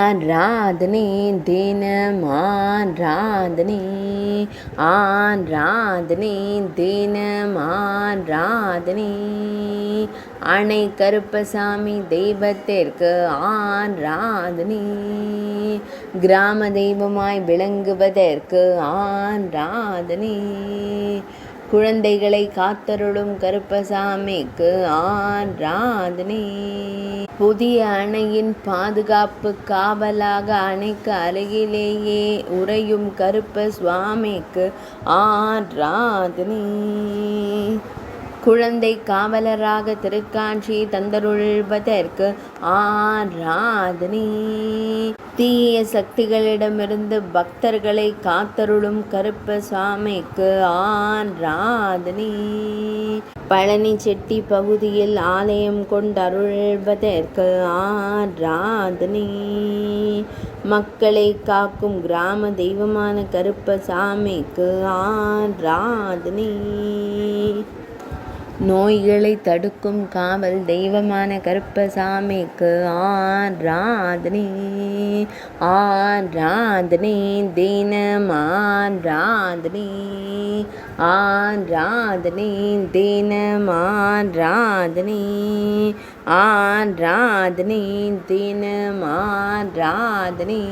ஆராதனை தினம் ஆராதனை ஆராதனை தினம் ஆராதனை அணை கருப்பசாமி தெய்வத்திற்கு ஆராதனை கிராம தெய்வமாய் விளங்குவதற்கு ஆராதனை குழந்தைகளை காத்தருளும் கருப்பசாமிக்கு ஆராதனை புதிய அணையின் பாதுகாப்பு காவலாக அணைக்கு அருகிலேயே உறையும் கருப்ப சுவாமிக்கு ஆராதனை குழந்தை காவலராக திருக்காட்சி தந்தருள்வதற்கு ஆராதனை தீய சக்திகளிடமிருந்து பக்தர்களை காத்தருளும் கருப்ப சுவாமிக்கு ஆராதனை பழனி செட்டி பகுதியில் ஆலயம் கொண்டருள்வதற்கு ஆராதனை மக்களை காக்கும் கிராம தெய்வமான கருப்ப சாமிக்கு ஆராதனை நோய்களை தடுக்கும் காவல் தெய்வமான கருப்பசாமிக்கு ஆராதனை ஆராதனை தினம் ஆராதனை ஆராதனை தினம் ஆராதனை ஆராதனை தினம் ஆராதனை